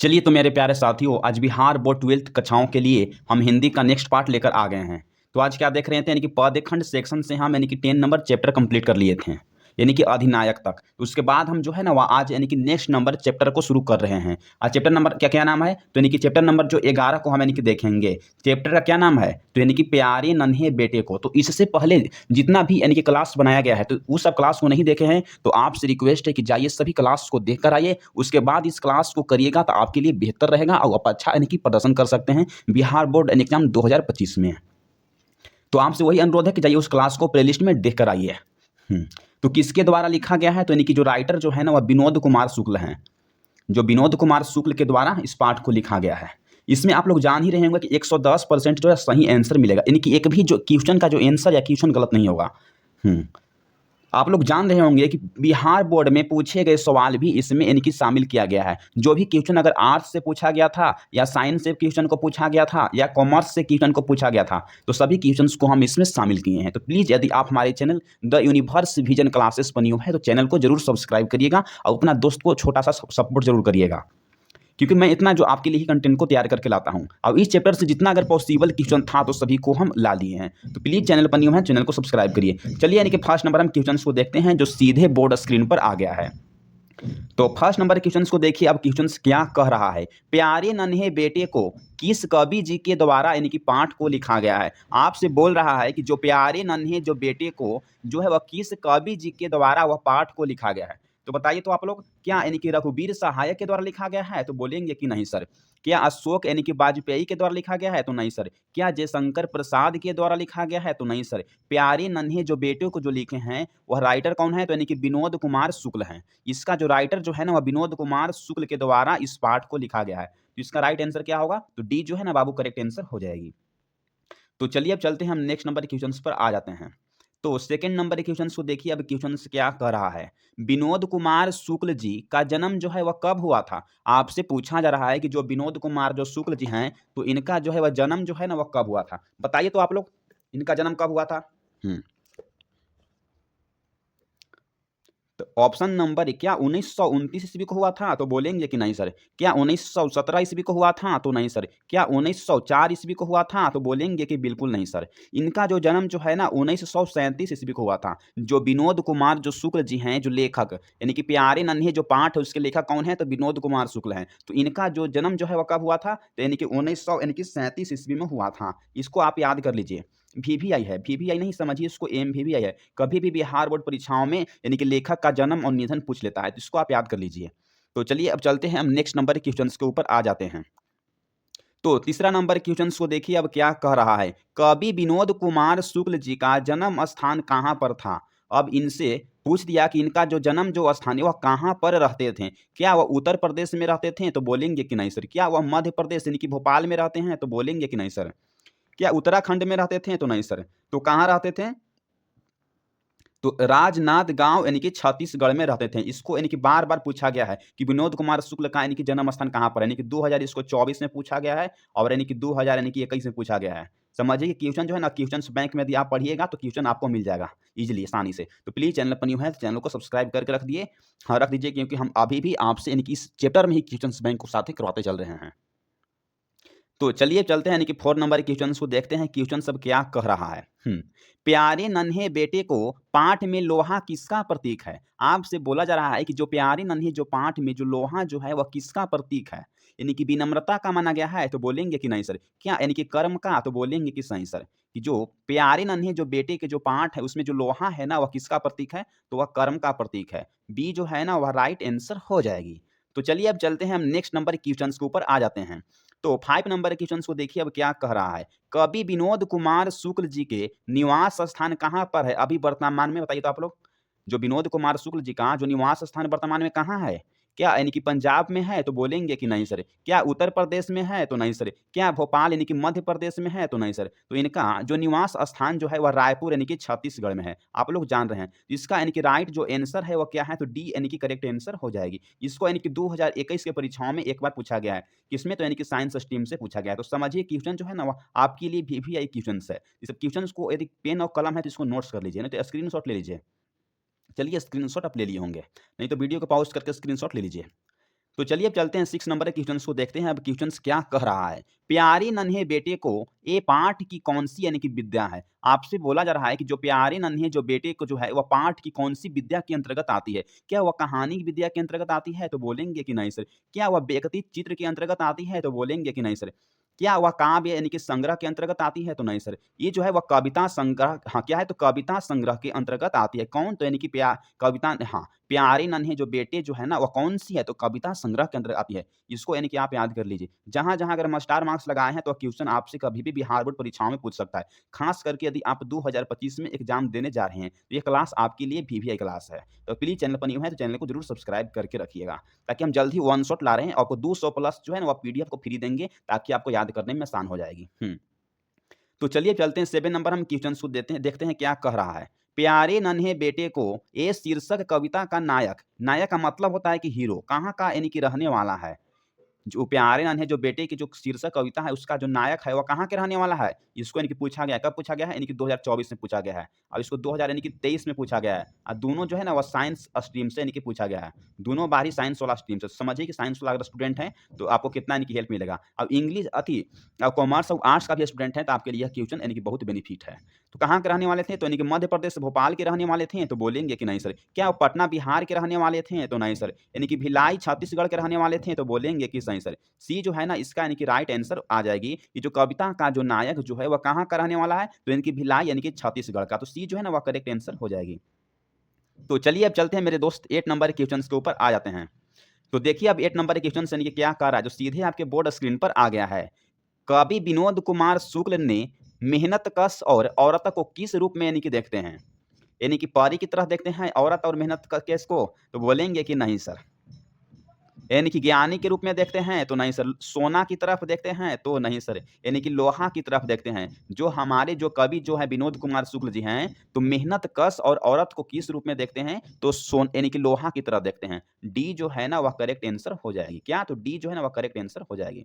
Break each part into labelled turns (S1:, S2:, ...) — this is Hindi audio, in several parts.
S1: चलिए तो मेरे प्यारे साथियों, आज बिहार बोर्ड 12th कक्षाओं के लिए हम हिंदी का नेक्स्ट पार्ट लेकर आ गए हैं। तो आज क्या देख रहे थे, यानी कि पदखंड सेक्शन से हम यानी कि 10 नंबर चैप्टर कंप्लीट कर लिए थे, यानी कि अधिनायक तक। तो उसके बाद हम जो है ना वह आज यानी कि नेक्स्ट नंबर चैप्टर को शुरू कर रहे हैं। आज चैप्टर नंबर क्या क्या नाम है, तो यानी कि चैप्टर नंबर जो 11 को हम यानी कि देखेंगे। चैप्टर का क्या नाम है, तो यानी कि प्यारे नन्हे बेटे को। तो इससे पहले जितना भी यानी कि क्लास बनाया गया है, तो वो सब क्लास को नहीं देखे हैं तो आपसे रिक्वेस्ट है कि जाइए सभी क्लास को देख कर आइए। उसके बाद इस क्लास को करिएगा तो आपके लिए बेहतर रहेगा और आप अच्छा यानी कि प्रदर्शन कर सकते हैं बिहार बोर्ड एग्जाम 2025 में। तो आपसे वही अनुरोध है कि जाइए उस क्लास को प्लेलिस्ट में देख कर आइए। तो किसके द्वारा लिखा गया है, तो यानी कि जो राइटर जो है ना वह विनोद कुमार शुक्ल हैं। जो विनोद कुमार शुक्ल के द्वारा इस पाठ को लिखा गया है। इसमें आप लोग जान ही रहे होंगे कि 110% जो है सही आंसर मिलेगा, यानी कि एक भी जो क्वेश्चन का जो आंसर या क्वेश्चन गलत नहीं होगा। आप लोग जान रहे होंगे कि बिहार बोर्ड में पूछे गए सवाल भी इसमें यानी कि शामिल किया गया है। जो भी क्वेश्चन अगर आर्ट्स से पूछा गया था या साइंस से क्वेश्चन को पूछा गया था या कॉमर्स से क्वेश्चन को पूछा गया था, तो सभी क्वेश्चंस को हम इसमें शामिल किए हैं। तो प्लीज़ यदि आप हमारे channel the universe vision classes पर न्यू है तो चैनल को जरूर सब्सक्राइब करिएगा और अपना दोस्त को छोटा सा सपोर्ट जरूर करिएगा, क्योंकि मैं इतना जो आपके लिए ही कंटेंट को तैयार करके लाता हूँ। और इस चैप्टर से जितना अगर पॉसिबल क्वेश्चन था तो सभी को हम ला लिए हैं। तो प्लीज़ चैनल पर न्यू है, चैनल को सब्सक्राइब करिए। चलिए यानी कि फर्स्ट नंबर हम क्वेश्चन को देखते हैं जो सीधे बोर्ड स्क्रीन पर आ गया है। तो फर्स्ट नंबर क्वेश्चन को देखिए। अब क्वेश्चन क्या कह रहा है, प्यारे नन्हे बेटे को किस कवि जी के द्वारा यानी कि पाठ को लिखा गया है। आपसे बोल रहा है कि जो प्यारे नन्हे जो बेटे को जो है वह किस कवि जी के द्वारा वह पाठ को लिखा गया है। तो बताइए तो आप लोग, क्या यानी कि रघुवीर सहाय के द्वारा लिखा गया है, तो बोलेंगे कि नहीं सर। क्या अशोक यानी कि वाजपेयी के द्वारा लिखा गया है, तो नहीं सर। क्या जयशंकर प्रसाद के द्वारा लिखा गया है, तो नहीं सर। प्यारे नन्हे जो बेटे को जो लिखे हैं वह राइटर कौन है, तो यानी कि विनोद कुमार शुक्ल हैं। इसका जो राइटर जो है ना वह विनोद कुमार शुक्ल के द्वारा इस पाठ को लिखा गया है। तो इसका राइट आंसर क्या होगा, तो डी जो है ना बाबू करेक्ट आंसर हो जाएगी। तो चलिए अब चलते हैं हम नेक्स्ट नंबर क्वेश्चन पर आ जाते हैं। तो सेकंड नंबर क्वेश्चन को देखिए। अब क्वेश्चन क्या कह रहा है, विनोद कुमार शुक्ल जी का जन्म जो है वह कब हुआ था। आपसे पूछा जा रहा है कि जो विनोद कुमार जो शुक्ल जी हैं तो इनका जो है वह जन्म जो है ना वह कब हुआ था। बताइए तो आप लोग, इनका जन्म कब हुआ था। तो ऑप्शन नंबर क्या 1929 ईस्वी को हुआ था, तो बोलेंगे कि नहीं सर। क्या 1917 ईस्वी को हुआ था, तो नहीं सर। क्या 1904 ईस्वी को हुआ था, तो बोलेंगे कि बिल्कुल नहीं सर। इनका जो जन्म जो है ना 1937 ईस्वी को हुआ था। जो विनोद कुमार जो शुक्ल जी हैं जो लेखक, यानी कि प्यारे नन्हे जो पाठ है उसके लेखक कौन है, तो विनोद कुमार शुक्ल हैं। तो इनका जो जन्म जो है वह कब हुआ था, तो यानी कि 1937 ईस्वी में हुआ था। इसको आप याद कर लीजिए। वीवीआई है, वीवीआई नहीं समझिए इसको, एमवीवीआई है। कभी भी बिहार बोर्ड परीक्षाओं में यानी कि लेखक का जन्म और निधन पूछ लेता है, तो इसको आप याद कर लीजिए। तो चलिए अब चलते हैं, हम नेक्स्ट नंबर के क्वेश्चन के ऊपर आ जाते हैं। तो तीसरा नंबर क्वेश्चन को देखिए। अब क्या कह रहा है, कवि विनोद कुमार शुक्ल जी का जन्म स्थान कहाँ पर था। अब इनसे पूछ दिया कि इनका जो जन्म जो स्थान है वह कहाँ पर रहते थे। क्या वह उत्तर प्रदेश में रहते थे, तो बोलेंगे कि नहीं सर। क्या वह मध्य प्रदेश यानी कि भोपाल में रहते हैं, तो बोलेंगे कि नहीं सर। क्या उत्तराखंड में रहते थे, तो नहीं सर। तो कहाँ रहते थे, तो राजनांद गांव यानी कि छत्तीसगढ़ में रहते थे। इसको यानी कि बार बार पूछा गया है कि विनोद कुमार शुक्ल का यानी कि जन्म स्थान कहाँ पर है। यानी कि 2024 में पूछा गया है और यानी कि 2021 में पूछा गया है। समझिए क्वेश्चन जो है ना, क्वेश्चन बैंक में यदि आप पढ़िएगा तो क्वेश्चन आपको मिल जाएगा इजीली आसानी से। तो प्लीज चैनल पर न्यू है तो चैनल को सब्सक्राइब करके रख दिए, हाँ रख दीजिए, क्योंकि हम अभी भी आपसे यानी कि इस चैप्टर में ही क्वेश्चन बैंक को साथ ही करवाते चल रहे हैं। तो चलिए चलते हैं यानी कि 4 नंबर क्वेश्चन को देखते हैं। क्वेश्चन सब क्या कह रहा है। प्यारे नन्हे बेटे को पाठ में लोहा किसका प्रतीक है। आपसे बोला जा रहा है कि जो प्यारे नन्हे जो पाठ में जो लोहा जो है वह किसका प्रतीक है। यानी कि विनम्रता का माना गया है, तो बोलेंगे कि नहीं सर। क्या यानी कि कर्म का, तो बोलेंगे कि सही सर। कि जो प्यारे नन्हे जो बेटे के जो पाठ है उसमें जो लोहा है ना वह किसका प्रतीक है, तो वह कर्म का प्रतीक है। बी जो है ना वह राइट आंसर हो जाएगी। तो चलिए अब चलते हैं, हम नेक्स्ट नंबर क्वेश्चन के ऊपर आ जाते हैं। तो 5 नंबर क्वेश्चन को देखिए। अब क्या कह रहा है, कवि विनोद कुमार शुक्ल जी के निवास स्थान कहाँ पर है अभी वर्तमान में। बताइए तो आप लोग, जो विनोद कुमार शुक्ल जी का जो निवास स्थान वर्तमान में कहाँ है। क्या यानी कि पंजाब में है, तो बोलेंगे कि नहीं सर। क्या उत्तर प्रदेश में है, तो नहीं सर। क्या भोपाल यानी कि मध्य प्रदेश में है, तो नहीं सर। तो इनका जो निवास स्थान जो है वह रायपुर यानी कि छत्तीसगढ़ में है। आप लोग जान रहे हैं। इसका यानी कि राइट जो आंसर है वह क्या है, तो डी यानी कि करेक्ट आंसर हो जाएगी। इसको यानी कि 2021 के परीक्षाओं में एक बार पूछा गया है। किसमें, तो यानी कि साइंस स्ट्रीम से पूछा गया है। तो समझिए क्वेश्चन जो है ना वो आपके लिए वीवीआई क्वेश्चन है। इस क्वेश्चन को यदि पेन और कलम है तो इसको नोट्स कर लीजिए, नहीं तो स्क्रीनशॉट ले लीजिए। चलिए स्क्रीनशॉट आप ले लिए होंगे, नहीं तो वीडियो को पॉज करके स्क्रीनशॉट ले लीजिए। तो चलिए अब चलते हैं 6 नंबर के क्वेश्चंस को देखते हैं। अब क्वेश्चंस क्या कह रहा है? प्यारे नन्हे बेटे को ये पाठ की कौन-सी यानी कि विद्या है? आपसे बोला जा रहा है कि जो प्यारे नन्हे जो बेटे को जो है वह पाठ की कौन-सी विद्या के अंतर्गत आती है? क्या वह कहानी की विद्या के अंतर्गत आती है? तो बोलेंगे कि नहीं सर। क्या वह व्यक्ति चित्र के अंतर्गत आती है? तो बोलेंगे कि नहीं सर। क्या वह काव्य यानी कि संग्रह के अंतर्गत आती है? तो नहीं सर। ये जो है वह कविता संग्रह हाँ, क्या है तो कविता संग्रह के अंतर्गत आती है। कौन? तो यानी कि कविता हाँ, प्यारे नन्हे जो बेटे जो है ना, वह कौन-सी है? तो कविता संग्रह के अंदर आती है। इसको यानी कि आप याद कर लीजिए। जहाँ-जहाँ अगर हम स्टार मार्क्स लगाए हैं, तो क्वेश्चन आपसे कभी भी बिहार बोर्ड परीक्षाओं में पूछ सकता है। खास करके यदि आप 2025 में एग्ज़ाम देने जा रहे हैं, तो ये क्लास आपके लिए वीवीआई क्लास है। तो प्लीज़ चैनल पर न्यू हैं, तो चैनल को ज़रूर सब्सक्राइब करके रखिएगा, ताकि हम जल्द ही वन शॉट ला रहे हैं। आपको 200 प्लस जो है ना, वो पीडीएफ को फ्री देंगे, ताकि आपको याद करने में आसान हो जाएगी। तो चलिए चलते हैं 7 नंबर हम क्वेश्चंस को देते हैं देखते हैं क्या कह रहा है। प्यारे नन्हे बेटे को ये शीर्षक कविता का नायक, नायक का मतलब होता है कि हीरो, कहाँ का यानी कि रहने वाला है। जो प्यारे नन्हे जो बेटे की जो शीर्षक कविता है उसका जो नायक है वो कहाँ के रहने वाला है? इसको यानी कि पूछा गया है। कब पूछा गया है? यानी कि 2024 में पूछा गया है। और इसको 2000 यानी कि 23 में पूछा गया है। और दोनों जो है ना वो साइंस स्ट्रीम से यानी कि पूछा गया है। दोनों बाहरी साइंस वाला स्ट्रीम से। समझिए कि साइंस वाला अगर स्टूडेंट है तो आपको कितना यानी कि हेल्प मिलेगा। अब इंग्लिश कॉमर्स और आर्ट्स का भी स्टूडेंट है तो आपके लिए यह क्वेश्चन यानी कि बहुत बेनिफिट है। तो कहाँ के रहने वाले थे? तो यानी कि मध्य प्रदेश भोपाल के रहने वाले थे? तो बोलेंगे कि नहीं सर। क्या वो पटना बिहार के रहने वाले थे? तो नहीं सर। यानी कि भिलाई छत्तीसगढ़ के रहने वाले थे? तो बोलेंगे कि नहीं सर। सी जो है ना इसका यानी कि राइट आंसर आ जाएगी। ये जो कविता का जो नायक जो है वह कहाँ का रहने वाला है? तो यानी कि भिलाई यानी कि छत्तीसगढ़ का। तो सी जो है ना वह करेक्ट आंसर हो जाएगी। तो चलिए अब चलते हैं मेरे दोस्त 8 नंबर के क्वेश्चंस के ऊपर आ जाते हैं। तो देखिए अब 8 नंबर के क्वेश्चन यानी कि क्या कह रहा है जो सीधे आपके बोर्ड स्क्रीन पर आ गया है। कवि विनोद कुमार शुक्ल ने मेहनतकश और औरत को किस रूप में यानी कि देखते हैं? यानी कि परी की तरह देखते हैं औरत और मेहनतकश को? तो बोलेंगे कि नहीं सर। यानी कि ज्ञानी के रूप में देखते हैं? तो नहीं सर। सोना की तरफ देखते हैं? तो नहीं सर। यानी कि लोहा की तरफ देखते हैं। जो हमारे जो कवि जो हैं विनोद कुमार शुक्ल जी हैं, तो मेहनतकश और औरत को किस रूप में देखते हैं? तो यानी कि लोहा की तरफ देखते हैं। डी जो है ना वह करेक्ट आंसर हो जाएगी। क्या? तो डी जो है ना वह करेक्ट आंसर हो जाएगी।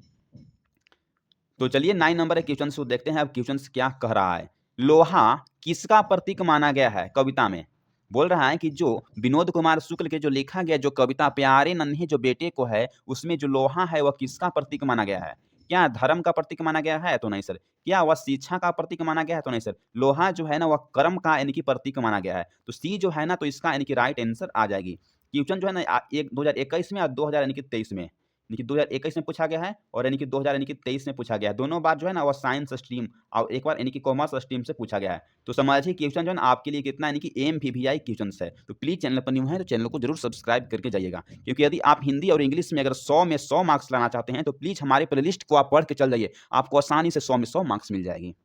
S1: तो चलिए 9 नंबर के क्वेश्चन को देखते हैं अब क्वेश्चन क्या कह रहा है। लोहा किसका प्रतीक माना गया है कविता में? बोल रहा है कि जो विनोद कुमार शुक्ल के जो लिखा गया जो कविता प्यारे नन्हे जो बेटे को है, उसमें जो लोहा है वह किसका प्रतीक माना गया है? क्या धर्म का प्रतीक माना गया है? तो नहीं सर। क्या वह शिक्षा का प्रतीक माना गया है? तो नहीं सर। लोहा जो है ना वह कर्म का यानी कि प्रतीक माना गया है। तो सी जो है ना तो इसका यानी कि राइट आंसर आ जाएगी। क्वेश्चन जो है ना 2021 में और 2000 यानी कि 23 में। यानी कि 2021 में पूछा गया है और यानी कि 2000 यानी कि 23 में पूछा गया है। दोनों बार जो है ना वो साइंस स्ट्रीम और एक बार यानी कि कॉमर्स स्ट्रीम से पूछा गया है। तो समझिए क्वेश्चन जो है ना आपके लिए कितना यानी कि एमवीवीआई क्वेश्चंस है। तो प्लीज़ चैनल पर न्यू है तो चैनल को जरूर सब्सक्राइब करके जाइएगा। क्योंकि यदि आप हिंदी और इंग्लिश में अगर 100 में 100 मार्क्स लाना चाहते हैं तो प्लीज़ हमारे प्लेलिस्ट को आप पढ़ के चल जाइए। आपको आसानी से 100 में 100 मार्क्स मिल जाएगी।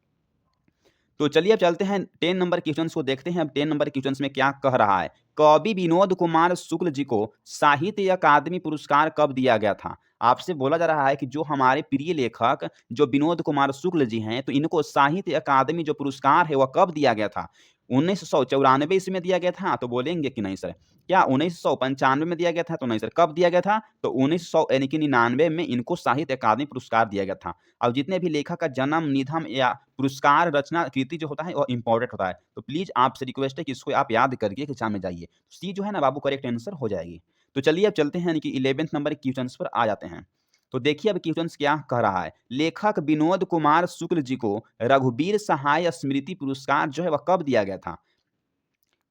S1: तो चलिए अब चलते हैं 10 नंबर क्वेश्चंस को देखते हैं। अब 10 नंबर क्वेश्चंस में क्या कह रहा है। कवि विनोद कुमार शुक्ल जी को साहित्य अकादमी पुरस्कार कब दिया गया था? आपसे बोला जा रहा है कि जो हमारे प्रिय लेखक जो विनोद कुमार शुक्ल जी हैं, तो इनको साहित्य अकादमी जो पुरस्कार है वह कब दिया गया था? 1994 ईस्वी में दिया गया था? तो बोलेंगे कि नहीं सर। क्या 1995 में दिया गया था? तो नहीं सर। कब दिया गया था? तो 1900 यानी कि 99 में इनको साहित्य अकादमी पुरस्कार दिया गया था। अब जितने भी लेखक का जन्म, निधन या पुरस्कार रचना कृति जो होता है वो इम्पोर्टेंट होता है। तो प्लीज़ आपसे रिक्वेस्ट है कि इसको आप याद करके एग्ज़ाम में जाइए। सी जो है ना बाबू करेक्ट आंसर हो जाएगी। तो चलिए अब चलते हैं यानी कि 11th नंबर के क्वेश्चन्स पर आ जाते हैं। तो देखिए अब क्वेश्चन्स क्या कह रहा है। लेखक विनोद कुमार शुक्ल जी को रघुवीर सहाय स्मृति पुरस्कार जो है वह कब दिया गया था?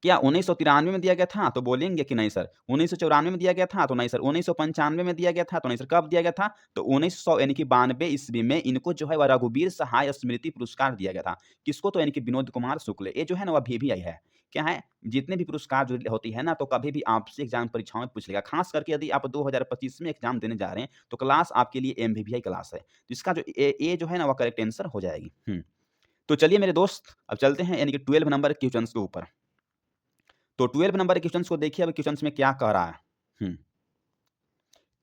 S1: क्या 1993 में दिया गया था? तो बोलेंगे कि नहीं सर। 1994 में दिया गया था? तो नहीं सर। 1995 में दिया गया था? तो नहीं सर। कब दिया गया था? तो 1900 यानी कि 92 ईस्वी में इनको जो है वह रघुवीर सहाय स्मृति पुरस्कार दिया गया था। किसको? तो यानी कि विनोद कुमार शुक्ल। ये जो है ना वह वीवीआई है। क्या है? जितने भी पुरस्कार जो होती है ना तो कभी भी आपसे एग्ज़ाम परीक्षाओं में पूछ लेगा। ख़ास करके यदि आप 2025 में एग्ज़ाम देने जा रहे हैं तो क्लास आपके लिए एमवीवीआई क्लास है। तो इसका जो ए जो है ना वह करेक्ट आंसर हो जाएगी। तो चलिए मेरे दोस्त अब चलते हैं यानी कि 12 नंबर क्वेश्चन्स के ऊपर। तो 12 नंबर के क्वेश्चन्स को देखिए अब क्वेश्चन्स में क्या कह रहा है। हुँ।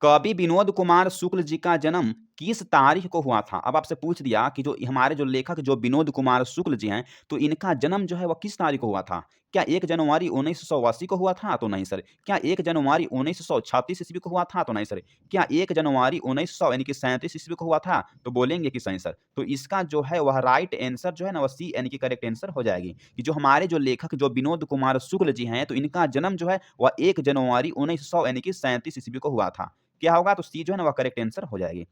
S1: कवि विनोद कुमार शुक्ल जी का जन्म किस तारीख को हुआ था? अब आपसे पूछ दिया कि जो हमारे जो लेखक जो विनोद कुमार शुक्ल जी हैं, तो इनका जन्म जो है वह किस तारीख को हुआ था? क्या 1 जनवरी 1980 को हुआ था? तो नहीं सर। क्या 1 जनवरी 1936 ईस्वी को हुआ था? तो नहीं सर। क्या 1 जनवरी 1900 यानी कि 37 ईस्वी को हुआ था? तो बोलेंगे कि सही सर। तो इसका जो है वह राइट आंसर जो है ना वह सी यानी कि करेक्ट आंसर हो जाएगी कि जो हमारे जो लेखक जो विनोद कुमार शुक्ल जी हैं, तो इनका जन्म जो है वह 1 जनवरी 1900 यानी कि 37 ईस्वी को हुआ था। क्या होगा? तो सी जो है ना वह करेक्ट आंसर हो जाएगी।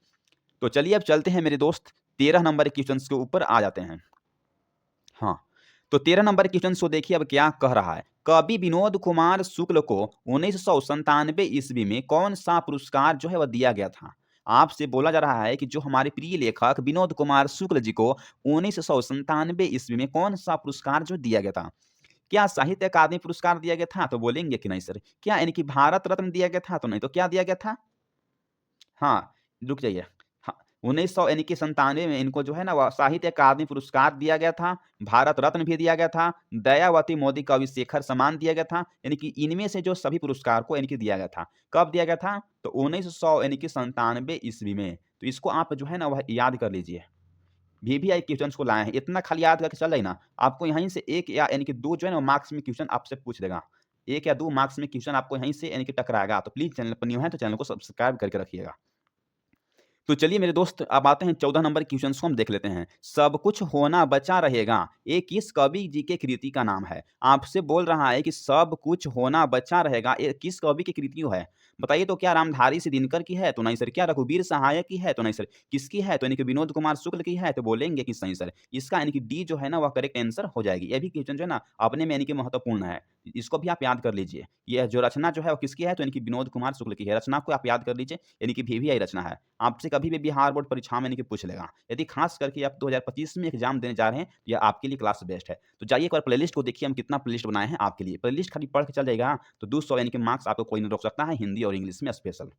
S1: तो चलिए अब चलते हैं मेरे दोस्त 13 नंबर के क्वेश्चन के ऊपर आ जाते हैं। हाँ, तो 13 नंबर क्वेश्चन को देखिए अब क्या कह रहा है। कवि विनोद कुमार शुक्ल को 1997 ईस्वी में कौन सा पुरस्कार जो है वह दिया गया था? आपसे बोला जा रहा है कि जो हमारे प्रिय लेखक विनोद कुमार शुक्ल जी को 1997 ईस्वी में कौन सा पुरस्कार जो दिया गया था? क्या साहित्य अकादमी पुरस्कार दिया गया था? तो बोलेंगे कि नहीं सर। क्या यानी कि भारत रत्न दिया गया था? तो नहीं। तो क्या दिया गया था? हाँ, रुक जाइए। हाँ, 1900 यानी कि 97 में इनको जो है ना वह साहित्य अकादमी पुरस्कार दिया गया था, भारत रत्न भी दिया गया था, दयावती मोदी कवि शेखर सम्मान दिया गया था, यानी कि इनमें से जो सभी पुरस्कार को यानी कि दिया गया था। कब दिया गया था? तो 1900 यानी कि 97 ईस्वी में। तो इसको आप जो है ना वह याद कर लीजिए। वीवीआई क्वेश्चन्स को लाए हैं, इतना खाली याद करके चल रही ना, आपको यहीं से 1 या यानी कि 2 जो है ना मार्क्स में क्वेश्चन आपसे पूछ देगा। 1 या 2 मार्क्स में क्वेश्चन आपको यहीं से यानी कि टकराएगा। तो प्लीज़ चैनल पर न्यू हैं तो चैनल को सब्सक्राइब करके रखिएगा। तो चलिए मेरे दोस्त अब आते हैं 14 नंबर क्वेश्चंस को हम देख लेते हैं। सब कुछ होना बचा रहेगा, ये किस कवि जी के कृति का नाम है? आपसे बोल रहा है कि सब कुछ होना बचा रहेगा, ये किस कवि की कृति है? बताइए तो क्या रामधारी सिंह दिनकर की है? तो नहीं सर। क्या रघुवीर सहाय की है? तो नहीं सर। किसकी है? तो यानी कि विनोद कुमार शुक्ल की है? तो बोलेंगे कि सही सर। इसका यानी कि डी जो है ना वह करेक्ट आंसर हो जाएगी। ये भी क्वेश्चन जो है ना अपने में यानी कि महत्वपूर्ण है। इसको भी आप याद कर लीजिए। यह जो रचना जो है वो किसकी है? तो यानी कि विनोद कुमार शुक्ल की है। रचना को आप याद कर लीजिए, यानी कि वीवीआई रचना है। आपसे कभी भी बिहार बोर्ड परीक्षा में यानी कि पूछ लेगा। यदि खास करके आप 2025 में एग्जाम देने जा रहे हैं, तो यह आपके लिए क्लास बेस्ट है। तो जाइए एक बार प्लेलिस्ट को देखिए हम कितना प्लेलिस्ट बनाए हैं आपके लिए। प्लेलिस्ट खाली पढ़ के चल जाइएगा तो 200 यानी कि मार्क्स आपको कोई नहीं रोक सकता है, हिंदी और इंग्लिश में स्पेशल।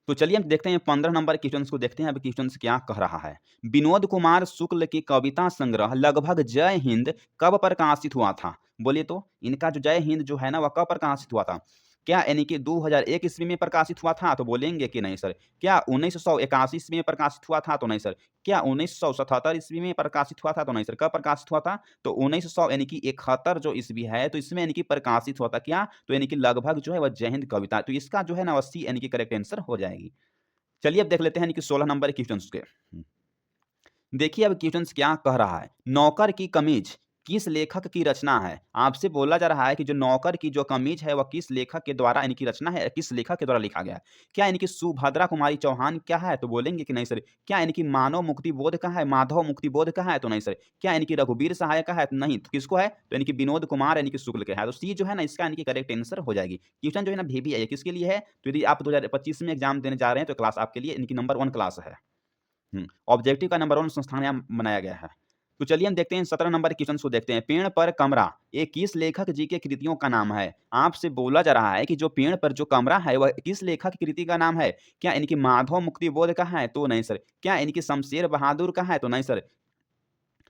S1: तो चलिए हम देखते हैं 15 नंबर क्वेश्चन को देखते हैं अब क्वेश्चन क्या कह रहा है। विनोद कुमार शुक्ल की कविता संग्रह लगभग जय हिंद कब प्रकाशित हुआ था? बोलिए तो इनका जो जय हिंद जो है ना वह कब प्रकाशित हुआ था? क्या यानी कि 2001 ईस्वी में प्रकाशित हुआ था? तो बोलेंगे कि नहीं सर। क्या 1981 ईस्वी में प्रकाशित हुआ था? तो नहीं सर। क्या 1977 ईस्वी में प्रकाशित हुआ था? तो नहीं सर। कब प्रकाशित हुआ था? तो 1900 यानी कि 71 जो ईस्वी है तो इसमें यानी कि प्रकाशित हुआ था क्या? तो यानी कि लगभग जो है वह जय हिंद कविता। तो इसका जो है ना 80 यानी कि करेक्ट आंसर हो जाएगी। चलिए अब देख लेते हैं यानी कि 16 नंबर के क्वेश्चंस के। देखिए अब क्वेश्चंस क्या कह रहा है। नौकर की कमीज किस लेखक की रचना है? आपसे बोला जा रहा है कि जो नौकर की जो कमीज है वह किस लेखक के द्वारा यानी कि रचना है, किस लेखक के द्वारा लिखा गया है? क्या यानी कि सुभद्रा कुमारी चौहान क्या है? तो बोलेंगे कि नहीं सर। क्या यानी कि मानव मुक्ति बोध का है? माधव मुक्ति बोध का है? तो नहीं सर। क्या यानी कि रघुवीर सहाय का है? तो नहीं। तो किसको है? तो यानी कि विनोद कुमार यानी कि शुक्ल के है। तो सी जो है ना इसका यानी कि करेक्ट आंसर हो जाएगी। क्वेश्चन जो है ना भी है किसके लिए है? तो यदि आप 2025 में एग्जाम देने जा रहे हैं तो क्लास आपके लिए यानी कि नंबर 1 क्लास है। ऑब्जेक्टिव का नंबर 1 संस्थान यहाँ बनाया गया है। तो चलिए हम देखते हैं 17 नंबर क्वेश्चन को देखते हैं। पेड़ पर कमरा ये किस लेखक जी के कृतियों का नाम है? आपसे बोला जा रहा है कि जो पेड़ पर जो कमरा है वह किस लेखक की कृति का नाम है? क्या यानी कि माधव मुक्ति बोध का है? तो नहीं सर। क्या यानी कि शमशेर बहादुर का है? तो नहीं सर।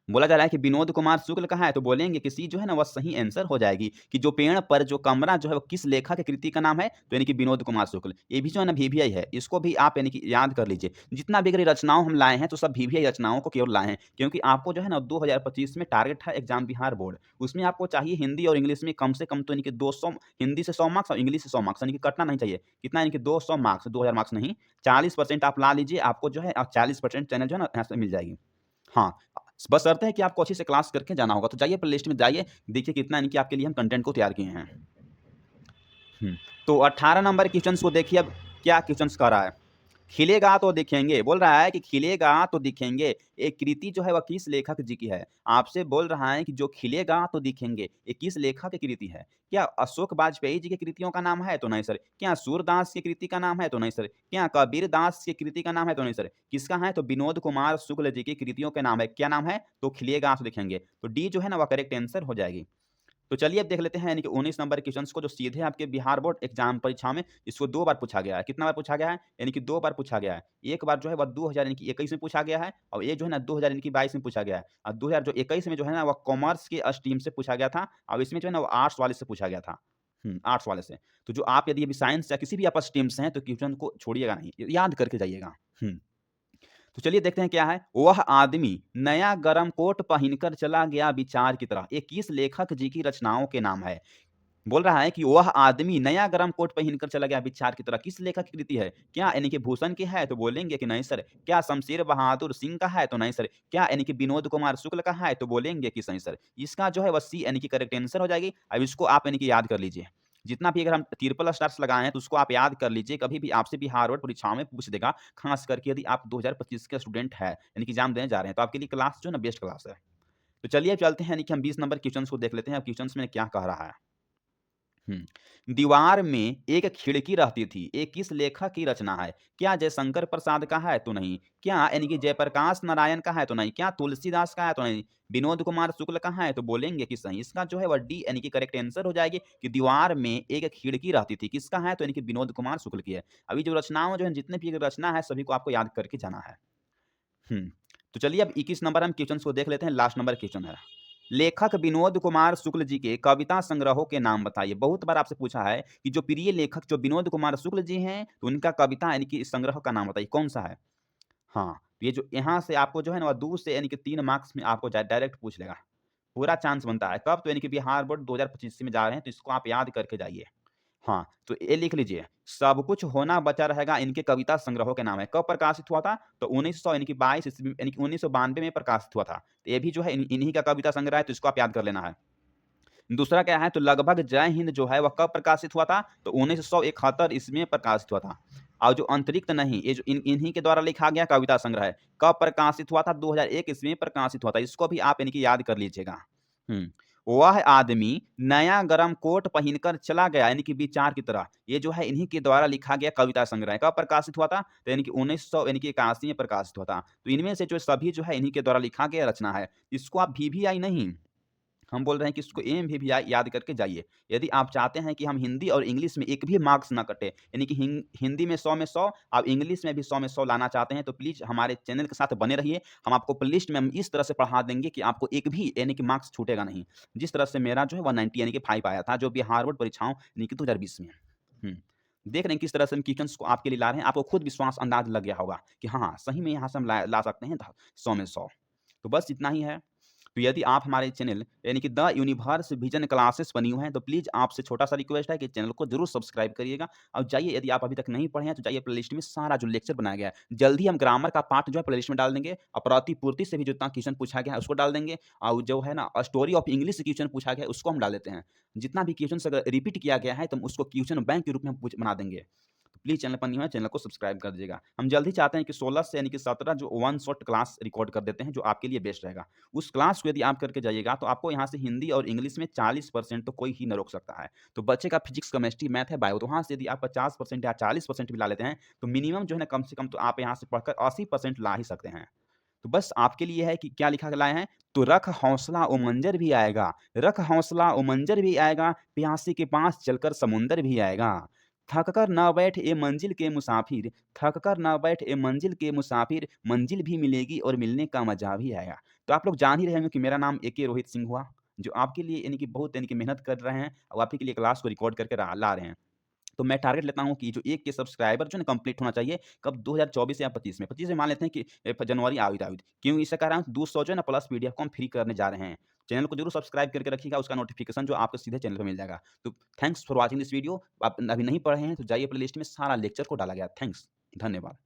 S1: बोला जा रहा है कि विनोद कुमार शुक्ल का है तो बोलेंगे कि सी जो है ना वह सही आंसर हो जाएगी कि जो पेड़ पर जो कमरा जो है वो किस लेखक की कृति का नाम है? तो यानी कि विनोद कुमार शुक्ल। ये भी जो है ना वीवीआई है, इसको भी आप यानी कि याद कर लीजिए। जितना भी अगर रचनाओं हम लाए हैं तो सब वीवीआई रचनाओं को केवल लाए हैं, क्योंकि आपको जो है ना 2025 में टारगेट है एग्जाम बिहार बोर्ड। उसमें आपको चाहिए हिंदी और इंग्लिश में कम से कम तो यानी कि 200, हिंदी से 100 मार्क्स और इंग्लिश से 100 मार्क्स, यानी कि कटना नहीं चाहिए। कितना यानी कि 200 मार्क्स, 2000 मार्क्स नहीं, 40% आप ला लीजिए, आपको जो है 40% चैनल जो है ना यहाँ से मिल जाएगी। हाँ, बस शर्त है कि आपको अच्छे से क्लास करके जाना होगा। तो जाइए प्लेलिस्ट में जाइए, देखिए कितना यानी कि आपके लिए हम कंटेंट को तैयार किए हैं। हुँ, तो 18 नंबर क्वेश्चन्स को देखिए अब क्या क्वेश्चन्स कह रहा है। खिलेगा तो दिखेंगे, बोल रहा है कि खिलेगा तो दिखेंगे, ये कृति जो है वह किस लेखक जी की है? आपसे बोल रहा है कि जो खिलेगा तो दिखेंगे, ये किस लेखक की कृति है? क्या अशोक वाजपेयी जी की कृतियों का नाम है? तो नहीं सर। क्या सूरदास की कृति का नाम है? तो नहीं सर। क्या कबीर दास की कृति का नाम है? तो नहीं सर। किसका है? तो विनोद कुमार शुक्ल जी की कृतियों के नाम है। क्या नाम है? तो खिलेगा तो दिखेंगे। तो डी जो है ना वह करेक्ट आंसर हो जाएगी। तो चलिए अब देख लेते हैं यानी कि 19 नंबर क्वेश्चंस को जो सीधे आपके बिहार बोर्ड एग्जाम परीक्षा में इसको 2 बार पूछा गया है। कितना बार पूछा गया है? यानी कि 2 बार पूछा गया है। एक बार जो है वह 2000 यानी कि 21 में पूछा गया है और ये जो है ना 2000 यानी कि 22 में पूछा गया है। और 2000 जो 21 में जो है ना वह कॉमर्स के स्ट्रीम से पूछा गया था और इसमें जो है ना वो आर्ट्स वाले से पूछा गया था। आर्ट्स वाले से। तो जो आप यदि अभी साइंस या किसी भी आप स्ट्रीम से हैं तो क्वेश्चन को छोड़िएगा नहीं, याद करके जाइएगा। हुँ। तो चलिए देखते हैं क्या है। वह आदमी नया गरम कोट पहनकर चला गया विचार की तरह, ये किस लेखक जी की रचनाओं के नाम है? बोल रहा है कि वह आदमी नया गरम कोट पहनकर चला गया विचार की तरह, किस लेखक की कृति है? क्या यानी कि भूषण की है? तो बोलेंगे कि नहीं सर। क्या शमशेर बहादुर सिंह का है? तो नहीं सर। क्या यानी कि विनोद कुमार शुक्ल का है? तो बोलेंगे कि सही सर। इसका जो है वह सी यानी कि करेक्ट आंसर हो जाएगी। अब इसको आप यानी कि याद कर लीजिए। जितना भी अगर हम ट्रिपल स्टार्स लगाए हैं तो उसको आप याद कर लीजिए, कभी भी आपसे भी हार्वर्ड परीक्षाओं में पूछ देगा, खास करके यदि आप 2025 के स्टूडेंट हैं, यानी कि एग्ज़ाम देने जा रहे हैं, तो आपके लिए क्लास जो है ना बेस्ट क्लास है। तो चलिए अब चलते हैं, यानी कि हम 20 नंबर क्वेश्चन्स को देख लेते हैं, अब क्वेश्चन्स में क्या कह रहा है। दीवार में एक खिड़की रहती थी, ये किस लेखक की रचना है? क्या जयशंकर प्रसाद का है? तो नहीं। क्या यानी कि जयप्रकाश नारायण का है? तो नहीं। क्या तुलसीदास का है? तो नहीं। विनोद कुमार शुक्ल का है? तो बोलेंगे कि सही। इसका जो है वह डी यानी कि करेक्ट आंसर हो जाएगी कि दीवार में एक खिड़की रहती थी। किसका है? तो यानी कि विनोद कुमार शुक्ल की है। अभी जो रचनाओं जो है, जितने भी रचना है, सभी को आपको याद करके जाना है। हुँ। तो चलिए अब 21 नंबर हम क्वेश्चन्स को देख लेते हैं, लास्ट नंबर क्वेश्चन है। लेखक विनोद कुमार शुक्ल जी के कविता संग्रहों के नाम बताइए। बहुत बार आपसे पूछा है कि जो प्रिय लेखक जो विनोद कुमार शुक्ल जी हैं, तो उनका कविता यानी कि संग्रह का नाम बताइए, कौन-सा है? हाँ, तो ये जो यहाँ से आपको जो है ना, 2 से यानी कि 3 मार्क्स में आपको डायरेक्ट पूछ लेगा। पूरा चांस बनता है। कब? तो यानी कि बिहार बोर्ड 2025 में जा रहे हैं, तो इसको आप याद करके जाइए। हाँ, तो ये लिख लीजिए, सब कुछ होना बचा रहेगा इनके कविता संग्रहों के नाम है। कब प्रकाशित हुआ था? तो 1900 यानी कि 22 ईस्वी यानी कि 1992 में प्रकाशित हुआ था। तो ये भी जो है इन्हीं का कविता संग्रह है, तो इसको आप याद कर लेना है। दूसरा क्या है, तो लगभग जय हिंद जो है वह कब प्रकाशित हुआ था? तो 1971 ईस्वी में प्रकाशित हुआ था। और जो अंतरिक्त नहीं, ये जो इन्हीं के द्वारा लिखा गया कविता संग्रह है, कब प्रकाशित हुआ था? 2001 ईस्वी में प्रकाशित हुआ था। इसको भी आप यानी कि याद कर लीजिएगा। हुँ। वह आदमी नया गरम कोट पहनकर चला गया, यानी कि विचार की तरह। ये जो है इन्हीं के द्वारा लिखा गया कविता संग्रह है। कब प्रकाशित हुआ था? तो यानी कि 1900 यानी कि 81 में प्रकाशित हुआ था। तो इनमें से जो सभी जो है इन्हीं के द्वारा लिखा गया रचना है। इसको आप वीवीआई नहीं, हम बोल रहे हैं कि इसको एमवीवीआई याद करके जाइए। यदि आप चाहते हैं कि हम हिंदी और इंग्लिश में एक भी मार्क्स ना कटे, यानी कि हिंदी में 100 में 100, आप इंग्लिश में भी 100 में 100 लाना चाहते हैं, तो प्लीज़ हमारे चैनल के साथ बने रहिए। हम आपको प्लेलिस्ट में हम इस तरह से पढ़ा देंगे कि आपको एक भी यानी कि मार्क्स छूटेगा नहीं। जिस तरह से मेरा जो है 190 यानी कि 5 आया था, जो भी हार्वर्ड परीक्षाओं यानी कि 2020 में। हुँ। देख रहे हैं किस तरह से हम क्वेश्चन्स को आपके लिए ला रहे हैं। आपको खुद विश्वास अंदाज़ लग गया होगा कि हाँ, सही में यहाँ से हम ला ला सकते हैं 100 में 100। तो बस इतना ही है। तो यदि आप हमारे चैनल यानी कि द यूनिवर्स विजन क्लासेस बनी हुए हैं, तो प्लीज़ आपसे छोटा-सा रिक्वेस्ट है कि चैनल को ज़रूर सब्सक्राइब करिएगा और जाइए, यदि आप अभी तक नहीं पढ़े हैं, तो जाइए प्लेलिस्ट में सारा जो लेक्चर बनाया गया है। जल्द ही हम ग्रामर का पार्ट जो है प्लेलिस्ट में डाल देंगे और प्रतिपूर्ति से भी जितना क्वेश्चन पूछा गया है, उसको डाल देंगे और जो है ना स्टोरी ऑफ इंग्लिश से क्वेश्चन पूछा गया है, उसको हम डाल देते हैं। जितना भी क्वेश्चन्स अगर रिपीट किया गया है, तो हम उसको क्वेश्चन बैंक के रूप में हम पूछ बना देंगे। तो प्लीज़ चैनल पर न्यू है, चैनल को सब्सक्राइब कर दीजिएगा। हम जल्द ही चाहते हैं कि 16 से यानी कि 17 जो वन शॉट क्लास रिकॉर्ड कर देते हैं, जो आपके लिए बेस्ट रहेगा। उस क्लास को यदि आप करके जाइएगा, तो आपको यहाँ से हिंदी और इंग्लिश में 40% तो कोई ही ना रोक सकता है। तो बच्चे का फिजिक्स, केमिस्ट्री, मैथ है, बायो, तो वहाँ से यदि आप 50% या 40% भी ला लेते हैं, तो मिनिमम जो है ना, कम से कम तो आप यहाँ से पढ़कर 80% ला ही सकते हैं। तो बस आपके लिए है कि क्या लिखा के लाए हैं, तो रख हौसला ओ मंजर भी आएगा, रख हौसला ओ मंजर भी आएगा, प्यासे के पास चलकर समुंदर भी आएगा। थक कर ना बैठ ए मंजिल के मुसाफिर, थक कर ना बैठ ए मंजिल के मुसाफिर, मंजिल भी मिलेगी और मिलने का मज़ा भी आएगा। तो आप लोग जान ही रहे होंगे कि मेरा नाम एके रोहित सिंह हुआ, जो आपके लिए यानी कि बहुत यानी कि मेहनत कर रहे हैं और आपके लिए क्लास को रिकॉर्ड करके ला रहे हैं। तो मैं टारगेट लेता हूँ कि जो 1 के सब्सक्राइबर जो है ना कंप्लीट होना चाहिए, कब 2024 या 25 में। 25 में मान लेते हैं कि जनवरी आवित-आवित। क्यों ऐसा कह रहा हूँ? 200 जो है ना प्लस पीडीएफ को हम फ्री करने जा रहे हैं। चैनल को ज़रूर सब्सक्राइब करके रखिएगा, उसका नोटिफ़िकेशन जो आपको सीधे चैनल पे मिल जाएगा। तो thanks for watching this video. आप अभी नहीं पढ़े हैं, तो जाइए प्लेलिस्ट में सारा लेक्चर को डाला गया है। थैंक्स। धन्यवाद।